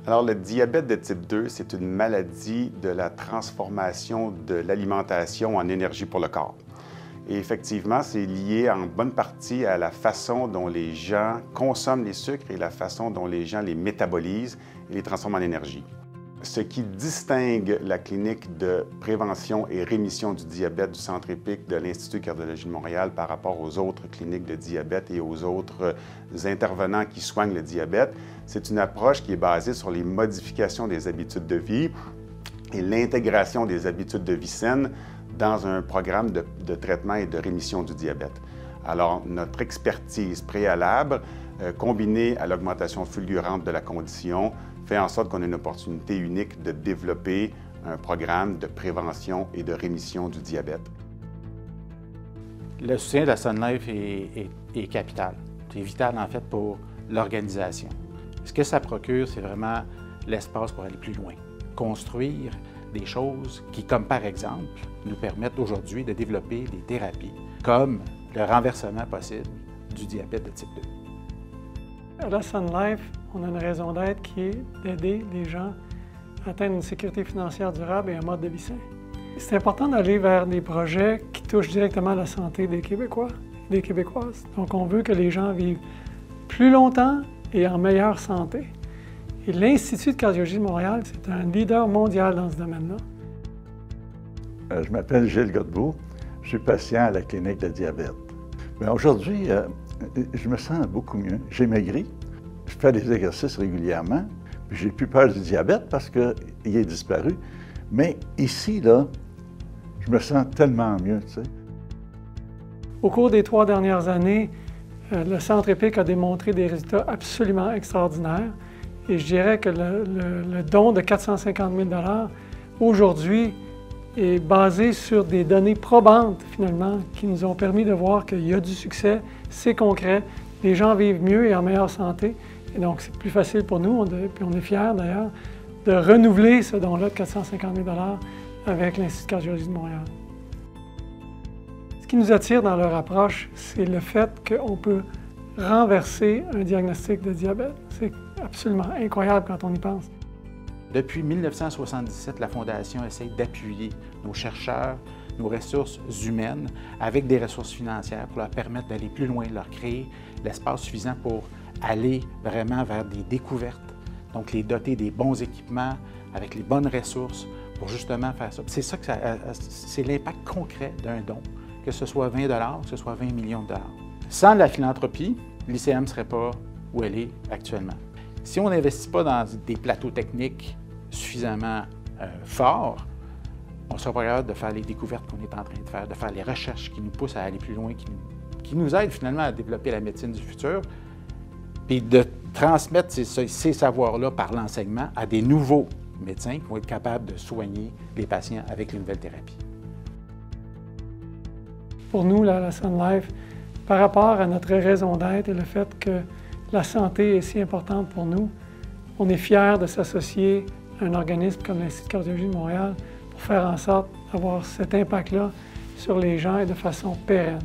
Alors, le diabète de type 2, c'est une maladie de la transformation de l'alimentation en énergie pour le corps. Et effectivement, c'est lié en bonne partie à la façon dont les gens consomment les sucres et la façon dont les gens les métabolisent et les transforment en énergie. Ce qui distingue la clinique de prévention et rémission du diabète du Centre EPIC de l'Institut de cardiologie de Montréal par rapport aux autres cliniques de diabète et aux autres intervenants qui soignent le diabète, c'est une approche qui est basée sur les modifications des habitudes de vie et l'intégration des habitudes de vie saines dans un programme de traitement et de rémission du diabète. Alors, notre expertise préalable, combinée à l'augmentation fulgurante de la condition, fait en sorte qu'on a une opportunité unique de développer un programme de prévention et de rémission du diabète. Le soutien de la Sun Life est capital. C'est vital, en fait, pour l'organisation. Ce que ça procure, c'est vraiment l'espace pour aller plus loin. Construire des choses qui, comme par exemple, nous permettent aujourd'hui de développer des thérapies, comme le renversement possible du diabète de type 2. À la Sun Life, on a une raison d'être qui est d'aider les gens à atteindre une sécurité financière durable et un mode de vie sain. C'est important d'aller vers des projets qui touchent directement la santé des Québécois et des Québécoises. Donc, on veut que les gens vivent plus longtemps et en meilleure santé. Et l'Institut de cardiologie de Montréal, c'est un leader mondial dans ce domaine-là. Je m'appelle Gilles Godbout. Je suis patient à la clinique de diabète. Aujourd'hui, je me sens beaucoup mieux. J'ai maigri, je fais des exercices régulièrement, puis j'ai plus peur du diabète parce qu'il est disparu. Mais ici, là, je me sens tellement mieux, tu sais. Au cours des 3 dernières années, le Centre EPIC a démontré des résultats absolument extraordinaires. Et je dirais que le don de 450 000 $ aujourd'hui est basé sur des données probantes, finalement, qui nous ont permis de voir qu'il y a du succès, c'est concret, les gens vivent mieux et en meilleure santé. Et donc, c'est plus facile pour nous, puis on est fiers d'ailleurs, de renouveler ce don-là de 450 000 $ avec l'Institut de cardiologie de Montréal. Ce qui nous attire dans leur approche, c'est le fait qu'on peut renverser un diagnostic de diabète. C'est absolument incroyable quand on y pense. Depuis 1977, la Fondation essaie d'appuyer nos chercheurs, nos ressources humaines avec des ressources financières pour leur permettre d'aller plus loin, leur créer l'espace suffisant pour aller vraiment vers des découvertes, donc les doter des bons équipements, avec les bonnes ressources pour justement faire ça. C'est ça que c'est l'impact concret d'un don, que ce soit 20 $, que ce soit 20 millions de dollars. Sans la philanthropie, l'ICM ne serait pas où elle est actuellement. Si on n'investit pas dans des plateaux techniques suffisamment forts, on ne sera pas capable de faire les découvertes qu'on est en train de faire, de faire les recherches qui nous poussent à aller plus loin, qui nous aident finalement à développer la médecine du futur, puis de transmettre ces savoirs-là par l'enseignement à des nouveaux médecins qui vont être capables de soigner les patients avec les nouvelles thérapies. Pour nous, la Sun Life, par rapport à notre raison d'être et le fait que la santé est si importante pour nous, on est fiers de s'associer à un organisme comme l'Institut de cardiologie de Montréal pour faire en sorte d'avoir cet impact-là sur les gens et de façon pérenne.